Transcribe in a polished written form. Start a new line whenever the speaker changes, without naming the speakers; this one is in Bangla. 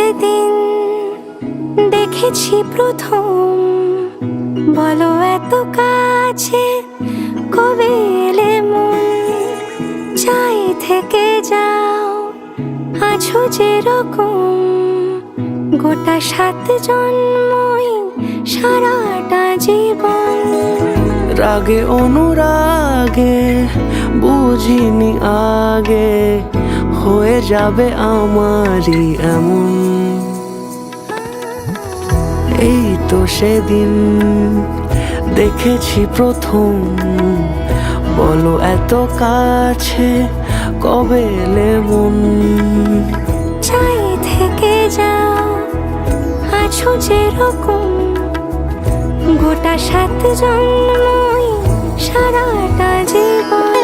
সেদিন দেখেছি প্রথম, বলো এত কাছে কবে এলে মন। চাই থেকে যাও আছো যেরকম, গোটা 7 জন্মই সারাটা জীবন।
রাগে অনুরাগে বুঝিনি আগে, হয়ে যাবে আমারই এমন। এই তো সেদিন দেখেছি প্রথম, বলো এত কাছে কবে এলে মন।
চাই থেকে যাও আছো যেরকম, গোটা 7 জন্মই সারাটা জীবন।